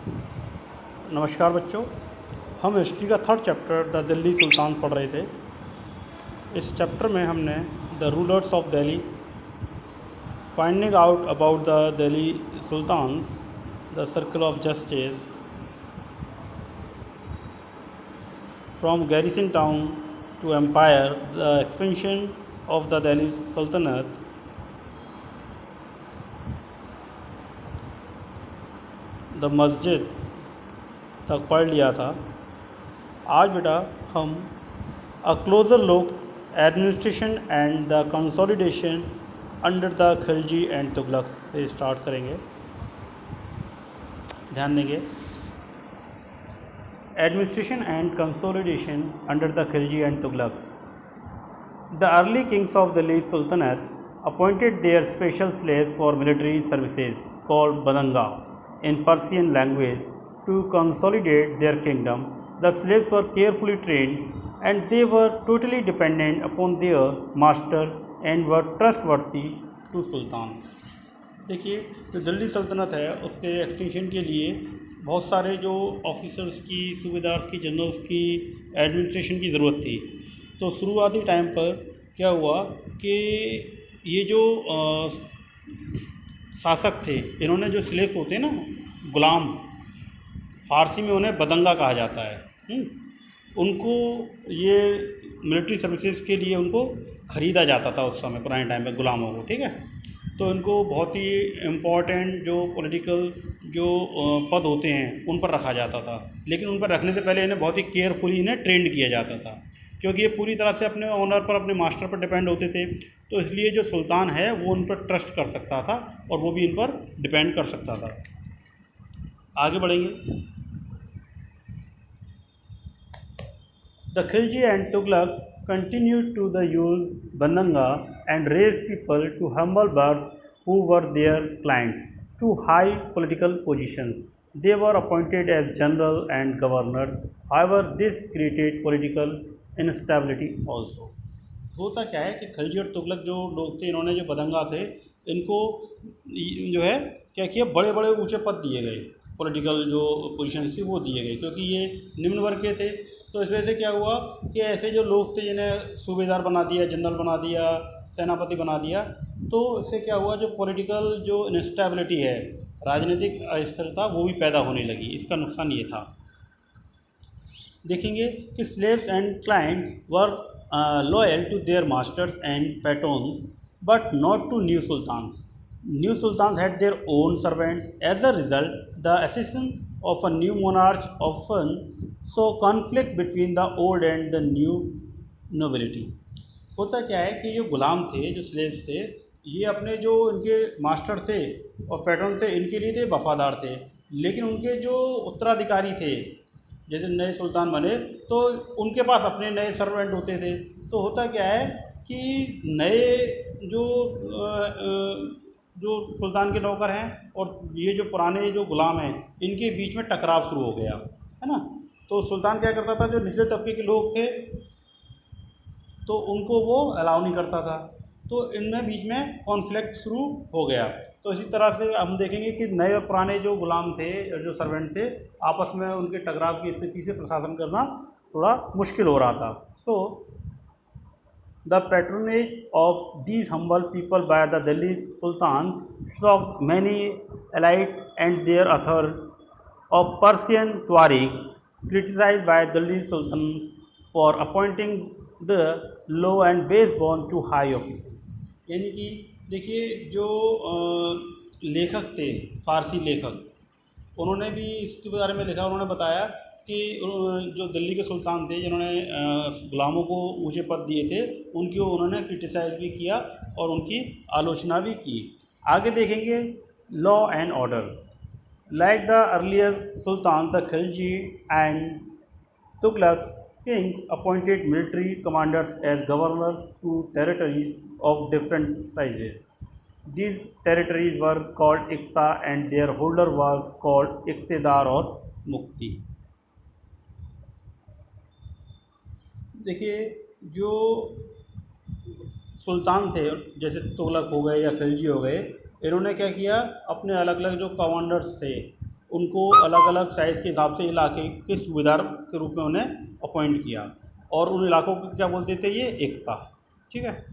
नमस्कार बच्चों, हम हिस्ट्री का third chapter the Delhi sultan पढ़ रहे थे। इस चैप्टर में हमने the rulers of Delhi, finding out about the Delhi sultans, the circle of justice, from garrison town to empire, the expansion of the Delhi sultanate, the मस्जिद तक पढ़ लिया था। आज बेटा हम a closer look administration and the consolidation under the Khilji and Tughlaq से start करेंगे। ध्यान देंगे, administration and consolidation under the Khilji and Tughlaq. The early kings of Delhi Sultanate appointed their special slaves for military services called badanga in Persian language to consolidate their kingdom. The slaves were carefully trained and they were totally dependent upon their master and were trustworthy to sultan. देखिए, जो दिल्ली सल्तनत है उसके extension के लिए बहुत सारे जो ऑफिसर्स की, सूबेदार्स की, जनरल्स की, एडमिनिस्ट्रेशन की ज़रूरत थी। तो शुरुआती टाइम पर क्या हुआ कि ये जो शासक थे, इन्होंने जो स्लेव होते हैं ना, गुलाम, फ़ारसी में उन्हें बदंगा कहा जाता है, उनको ये मिलिट्री सर्विसेज के लिए उनको ख़रीदा जाता था उस समय, पुराने टाइम पे गुलामों को। ठीक है, तो इनको बहुत ही इम्पॉर्टेंट जो पॉलिटिकल जो पद होते हैं उन पर रखा जाता था, लेकिन उन पर रखने से पहले इन्हें बहुत ही केयरफुली इन्हें ट्रेंड किया जाता था, क्योंकि ये पूरी तरह से अपने ओनर पर, अपने मास्टर पर डिपेंड होते थे। तो इसलिए जो सुल्तान है वो उन पर ट्रस्ट कर सकता था और वो भी इन पर डिपेंड कर सकता था। आगे बढ़ेंगे। The Khilji and Tughlaq continued to the use Bananga and raised people to humble birth who were their clients to high political positions. They were appointed as general and governors. However, this created political instability also. होता क्या है कि खिलजी और तुगलक जो लोग थे, इन्होंने जो बदंगा थे, इनको जो है क्या किया, बड़े बड़े ऊंचे पद दिए गए, पॉलिटिकल जो पोजीशन थी वो दिए गए, क्योंकि ये निम्न वर्ग के थे। तो इस वजह से क्या हुआ कि ऐसे जो लोग थे जिन्हें सूबेदार बना दिया, जनरल बना दिया, सेनापति बना दिया, तो इससे क्या हुआ, जो पॉलिटिकल जो इंस्टेबिलिटी है, राजनीतिक अस्थिरता, वो भी पैदा होने लगी। इसका नुकसान ये था। देखेंगे कि slaves and client were loyal to their masters and patrons but not to new sultans. New sultans had their own servants. As a result, the accession of a new monarch often saw conflict between the old and the new nobility. होता क्या है कि जो गुलाम थे, जो slaves थे, ये अपने जो इनके मास्टर थे और पैट्रन थे, इनके लिए थे वफादार थे, लेकिन उनके जो उत्तराधिकारी थे, जैसे नए सुल्तान बने, तो उनके पास अपने नए सर्वेंट होते थे। तो होता क्या है कि नए जो सुल्तान के नौकर हैं और ये जो पुराने जो गुलाम हैं, इनके बीच में टकराव शुरू हो गया, है ना। तो सुल्तान क्या करता था, जो निचले तबके के लोग थे तो उनको वो अलाउ नहीं करता था, तो इनमें बीच में कॉन्फ्लिक्ट शुरू हो गया। तो इसी तरह से हम देखेंगे कि नए और पुराने जो गुलाम थे और जो सर्वेंट थे, आपस में उनके टकराव की स्थिति से प्रशासन करना थोड़ा मुश्किल हो रहा था। सो the patronage of these humble people by the Delhi Sultan shocked many elite and their authors of Persian Tuareg, criticized by Delhi Sultan for appointing the low and base-born to high offices. यानी कि देखिए, जो लेखक थे, फारसी लेखक, उन्होंने भी इसके बारे में लिखा। उन्होंने बताया कि जो दिल्ली के सुल्तान थे, जिन्होंने गुलामों को ऊंचे पद दिए थे, उनकी उन्होंने क्रिटिसाइज़ भी किया और उनकी आलोचना भी की। आगे देखेंगे law and order. Like the earlier sultan, the Khilji and Tughlaq kings appointed military commanders as governor to territories of different sizes. These territories were called iqta and their holder was called iqtadar और मुक्ति. देखिए, जो सुल्तान थे, जैसे तुगलक हो गए या खिलजी हो गए, इन्होंने क्या किया, अपने अलग अलग जो कमांडर्स थे उनको अलग अलग साइज़ के हिसाब से इलाके के सूबेदार के रूप में उन्हें अपॉइंट किया, और उन इलाकों को क्या बोलते थे, ये एकता। ठीक है।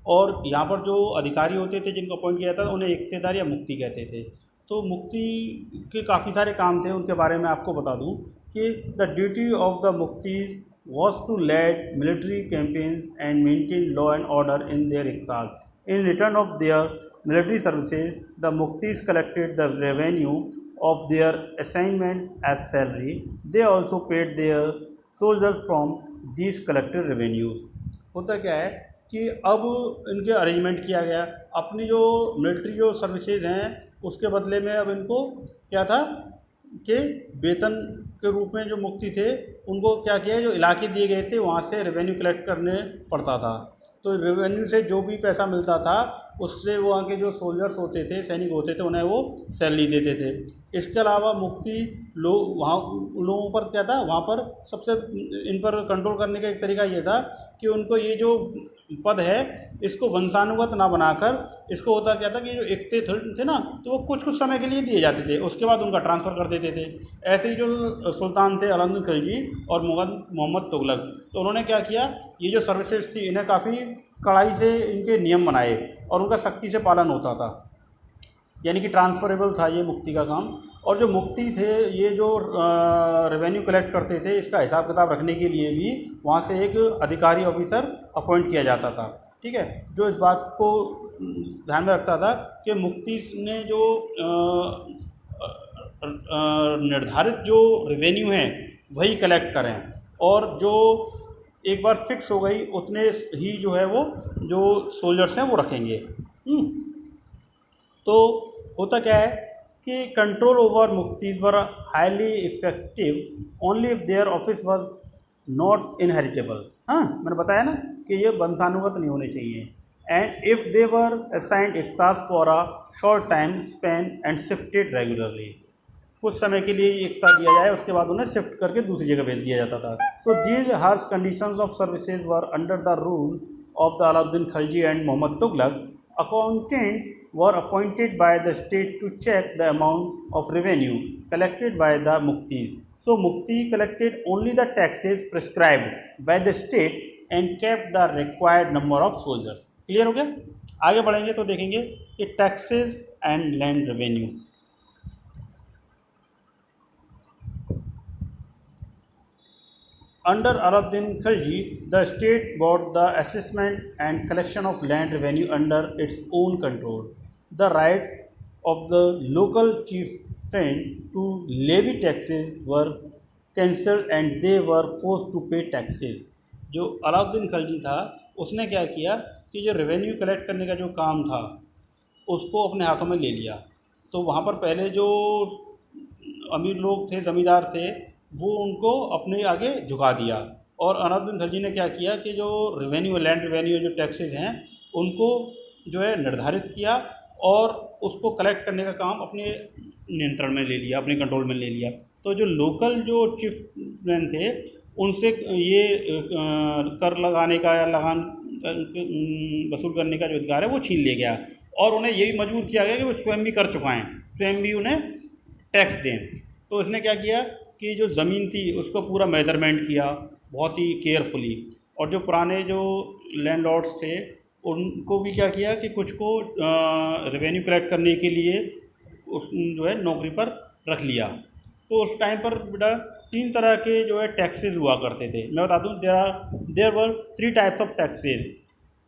और यहाँ पर जो अधिकारी होते थे जिनको अपॉइंट किया था, उन्हें इक्तेदार या मुक्ति कहते थे। तो मुक्ति के काफ़ी सारे काम थे, उनके बारे में आपको बता दूं कि the duty of the muqti was to lead military campaigns and maintain law and order in their iqtas. In return of their military services, the Muktis collected the revenue of their assignments as salary. They also paid their soldiers from these collected revenues. होता क्या है कि अब इनके arrangement किया गया, अपनी जो मिलिट्री जो सर्विसेज हैं उसके बदले में अब इनको क्या था कि वेतन के रूप में जो मुक्ति थे उनको क्या किया, जो इलाके दिए गए थे वहाँ से रेवेन्यू कलेक्ट करने पड़ता था। तो रेवेन्यू से जो भी पैसा मिलता था उससे वहाँ के जो सोल्जर्स होते थे, सैनिक होते थे, उन्हें वो सैलरी देते थे। इसके अलावा मुक्ति लोग वहाँ लोगों पर क्या था, वहाँ पर सबसे इन पर कंट्रोल करने का एक तरीका ये था कि उनको ये जो पद है इसको वंशानुगत ना बनाकर, इसको होता क्या था कि जो एकते थे ना, तो वो कुछ कुछ समय के लिए दिए जाते थे, उसके बाद उनका ट्रांसफ़र कर देते थे। ऐसे ही जो सुल्तान थे अलाउद्दीन खिलजी और मोहम्मद तुगलक, तो उन्होंने क्या किया, ये जो सर्विसेज थी इन्हें काफ़ी कड़ाई से इनके नियम बनाए और उनका सख्ती से पालन होता था, यानी कि ट्रांसफरेबल था ये मुक्ति का काम। और जो मुक्ति थे ये जो रेवेन्यू कलेक्ट करते थे, इसका हिसाब किताब रखने के लिए भी वहाँ से एक अधिकारी ऑफिसर अपॉइंट किया जाता था। ठीक है, जो इस बात को ध्यान में रखता था कि मुक्ति ने जो निर्धारित जो रेवेन्यू है वही कलेक्ट करें, और जो एक बार फिक्स हो गई उतने ही जो है वो जो सोल्जर्स हैं वो रखेंगे। तो होता क्या है कि control over muqtis were highly effective only if their office was not inheritable. हाँ, मैंने बताया ना कि ये वंशानुगत नहीं होने चाहिए। And if they were assigned iqtas for a short time span and shifted regularly, कुछ समय के लिए एकता दिया जाए, उसके बाद उन्हें शिफ्ट करके दूसरी जगह भेज दिया जाता था। So these harsh conditions of services were under the rule of the Alauddin Khilji and Mohammad Tughlaq. Accountants were appointed by the state to check the amount of revenue collected by the Muktis. So Mukti collected only the taxes prescribed by the state and kept the required number of soldiers. Clear हो गया? आगे बढ़ेंगे तो देखेंगे कि taxes and land revenue. Under Alauddin Khilji, the state brought the assessment and collection of land revenue under its own control. The rights of the local chieftain to levy taxes were cancelled and they were forced to pay taxes. जो अलाउद्दीन खिलजी था उसने क्या किया कि जो revenue collect करने का जो काम था उसको अपने हाथों में ले लिया। तो वहाँ पर पहले जो अमीर लोग थे, ज़मींदार थे, वो उनको अपने आगे झुका दिया, और अलाउद्दीन खिलजी ने क्या किया कि जो रेवेन्यू, लैंड रेवेन्यू, जो टैक्सेस हैं उनको जो है निर्धारित किया और उसको कलेक्ट करने का काम अपने नियंत्रण में ले लिया, अपने कंट्रोल में ले लिया। तो जो लोकल जो चीफ मैन थे उनसे ये कर लगाने का या लगान वसूल करने का जो अधिकार है वो छीन लिया गया, और उन्हें ये भी मजबूर किया गया कि वो स्वयं भी कर चुकाएँ, स्वयं भी उन्हें टैक्स दें। तो इसने क्या किया कि जो ज़मीन थी उसको पूरा मेज़रमेंट किया बहुत ही केयरफुली, और जो पुराने जो लैंडलॉर्ड्स थे उनको भी क्या किया कि कुछ को रेवेन्यू कलेक्ट करने के लिए उस जो है नौकरी पर रख लिया। तो उस टाइम पर बेटा 3 तरह के जो है टैक्सेस हुआ करते थे। मैं बता दूं, there were 3 types of taxes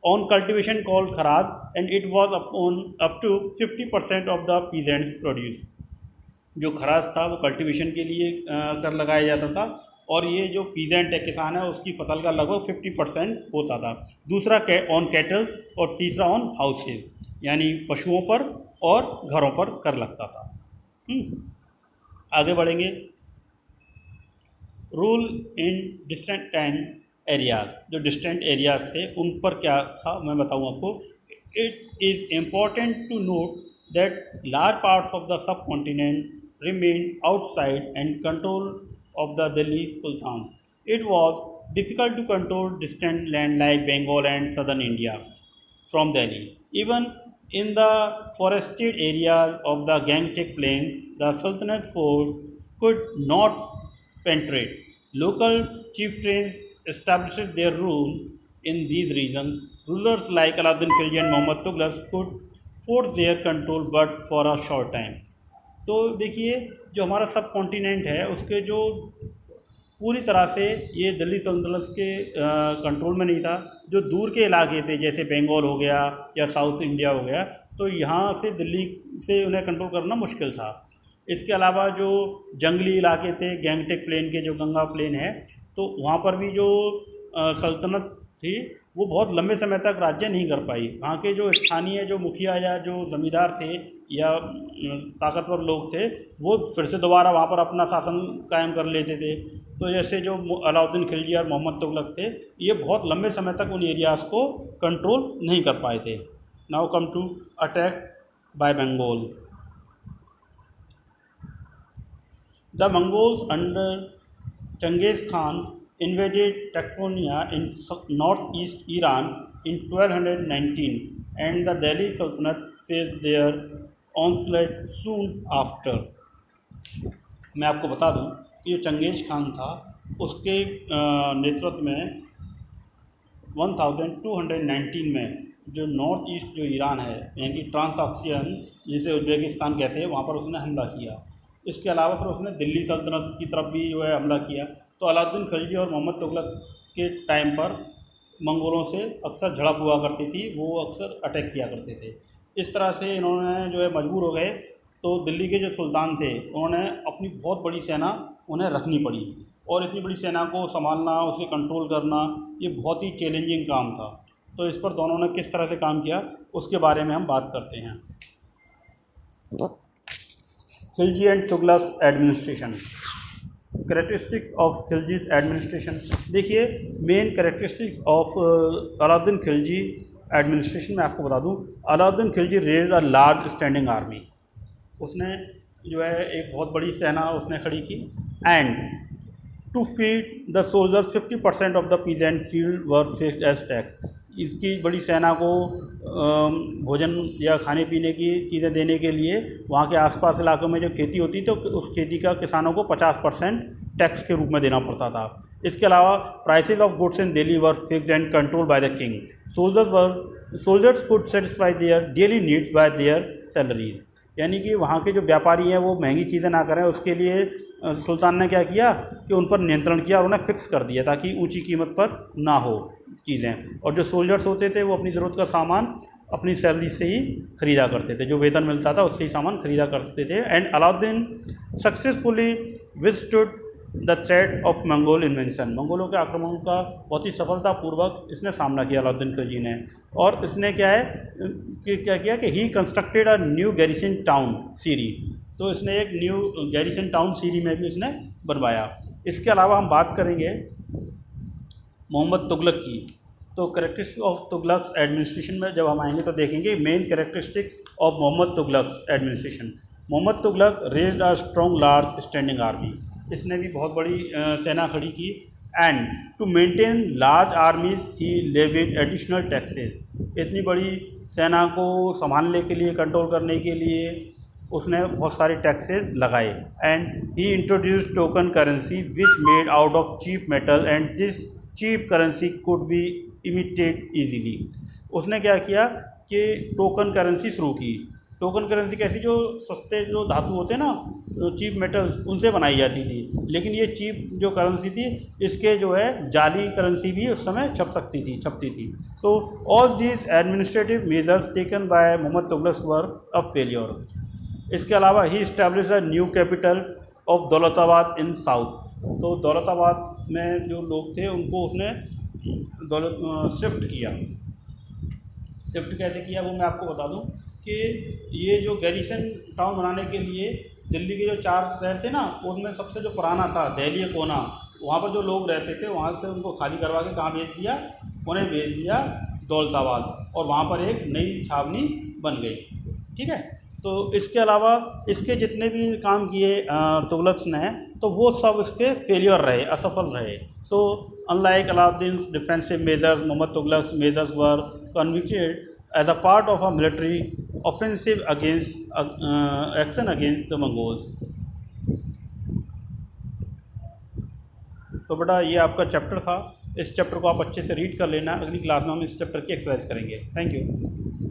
on cultivation called kharaj and it was up to 50% of the peasants produce. जो खराज था वो कल्टीवेशन के लिए कर लगाया जाता था, और ये जो पीजेंट है, किसान है, उसकी फसल का लगभग 50% होता था। दूसरा ऑन कैटल्स, और तीसरा ऑन हाउसेज, यानी पशुओं पर और घरों पर कर लगता था। आगे बढ़ेंगे। रूल इन डिस्टेंट एरियाज़, जो डिस्टेंट एरियाज़ थे उन पर क्या था मैं बताऊँ आपको। It is important to note that large parts of the subcontinent remained outside and control of the Delhi Sultans. It was difficult to control distant land like Bengal and southern India from Delhi. Even In the forested areas of the Gangtok Plain, the Sultanate force could not penetrate. Local chieftains established their rule in these regions. Rulers like Alauddin Khilji and Muhammad Tughlaq could force their control but for a short time. तो देखिए जो हमारा सब continent है उसके जो पूरी तरह से ये दिल्ली सल्तनत के कंट्रोल में नहीं था। जो दूर के इलाके थे जैसे बंगाल हो गया या साउथ इंडिया हो गया, तो यहाँ से दिल्ली से उन्हें कंट्रोल करना मुश्किल था। इसके अलावा जो जंगली इलाके थे, गैंगटक प्लेन के जो गंगा प्लेन है, तो वहाँ पर भी जो सल्तनत थी वो बहुत लंबे समय तक राज्य नहीं कर पाई। वहाँ के जो स्थानीय जो मुखिया या जो ज़मींदार थे या ताकतवर लोग थे वो फिर से दोबारा वहाँ पर अपना शासन कायम कर लेते थे। तो जैसे जो अलाउद्दीन खिलजी और मोहम्मद तुगलक थे, ये बहुत लंबे समय तक उन एरियाज़ को कंट्रोल नहीं कर पाए थे। Now come to attack by Bengal. The Mongols under Genghis Khan invaded Taxonia in northeast Iran in 1219 and the Delhi Sultanate faced their onslaught soon after। मैं आपको बता दूं कि जो चंगेज़ खान था उसके नेतृत्व में 1219 में जो नॉर्थ ईस्ट जो ईरान है यानी कि ट्रांसऑक्सियन जिसे उज्बेकिस्तान कहते हैं वहाँ पर उसने हमला किया। इसके अलावा फिर उसने दिल्ली सल्तनत की तरफ भी जो है हमला किया। तो अलाउद्दीन खिलजी और मोहम्मद तुगलक के टाइम पर मंगोलों से अक्सर झड़प हुआ करती थी, वो अक्सर अटैक किया करते थे। इस तरह से इन्होंने जो है मजबूर हो गए। तो दिल्ली के जो सुल्तान थे उन्होंने अपनी बहुत बड़ी सेना उन्हें रखनी पड़ी और इतनी बड़ी सेना को संभालना, उसे कंट्रोल करना, ये बहुत ही चैलेंजिंग काम था। तो इस पर दोनों ने किस तरह से काम किया उसके बारे में हम बात करते हैं। Khilji and Tughlaq administration. Characteristics of Khiljis administration. देखिए main characteristics of Alauddin Khilji administration में आपको बता दूं, Alauddin Khilji raise a large standing army. उसने जो है एक बहुत बड़ी सेना उसने खड़ी की। And to feed the soldiers 50% of the peasant field were fixed as tax. इसकी बड़ी सेना को भोजन या खाने पीने की चीज़ें देने के लिए वहाँ के आसपास इलाकों में जो खेती होती तो उस खेती का किसानों को 50% टैक्स के रूप में देना पड़ता था। इसके अलावा prices of goods in Delhi were fixed and control by the king. Soldiers could satisfy their daily needs bye there salaries. यानी कि वहाँ के जो व्यापारी हैं वो महंगी चीज़ें ना करें, उसके लिए सुल्तान ने क्या किया कि उन पर नियंत्रण किया और उन्हें फिक्स कर दिया ताकि ऊंची कीमत पर ना हो चीज़ें। और जो सोल्जर्स होते थे वो अपनी ज़रूरत का सामान अपनी सैलरी से ही खरीदा करते थे, जो वेतन मिलता था उससे ही सामान खरीदा करते थे। And Alauddin successfully withstood the threat of Mongol invention. मंगोलों के आक्रमण का बहुत ही सफलतापूर्वक इसने सामना किया अलाउद्दीन खिलजी ने। और इसने क्या है कि क्या किया कि he constructed a new garrison town Siri. तो इसने एक न्यू गैरिसन टाउन सीरी में भी उसने बनवाया। इसके अलावा हम बात करेंगे मोहम्मद तुगलक की। तो कैरेक्टरिस्टिक्स ऑफ तुगलक एडमिनिस्ट्रेशन में जब हम आएंगे तो देखेंगे main characteristics of Mohammad Tughlaq administration. Mohammad Tughlaq raised a strong large standing army. इसने भी बहुत बड़ी सेना खड़ी की। And to maintain large armies he levied additional taxes. इतनी बड़ी सेना को संभालने के लिए, कंट्रोल करने के लिए उसने बहुत सारे टैक्सेस लगाए। And he introduced token currency which made out of cheap metal and this cheap currency could be imitated easily. उसने क्या किया कि टोकन करेंसी शुरू की। टोकन करेंसी कैसी, जो सस्ते जो धातु होते हैं ना, चीप मेटल्स, उनसे बनाई जाती थी। लेकिन ये चीप जो करेंसी थी इसके जो है जाली करेंसी भी उस समय छपती थी। So all these administrative measures taken by Mohammad Tughlaq were a failure. इसके अलावा he establish a new capital of Daulatabad in south. तो दौलताबाद में जो लोग थे उनको उसने शिफ्ट किया। शिफ्ट कैसे किया वो मैं आपको बता दूं कि ये जो गैरिसन टाउन बनाने के लिए दिल्ली के जो 4 शहर थे ना, उनमें सबसे जो पुराना था दिल्ली कोना, वहाँ पर जो लोग रहते थे वहाँ से उनको खाली करवा के कहाँ भेज दिया, उन्हें भेज दिया दौलताबाद। और वहाँ पर एक नई छावनी बन गई। ठीक है। तो इसके अलावा इसके जितने भी काम किए तुगलक ने, तो वो सब इसके फेलियर रहे, असफल रहे। So unlike Alauddin defensive measures, Mohammad Tughlaq measures were convicted as a part of a military offensive against action against the Mongols. तो बेटा ये आपका चैप्टर था, इस चैप्टर को आप अच्छे से रीड कर लेना। अगली क्लास में हम इस चैप्टर की एक्सरसाइज करेंगे। Thank you.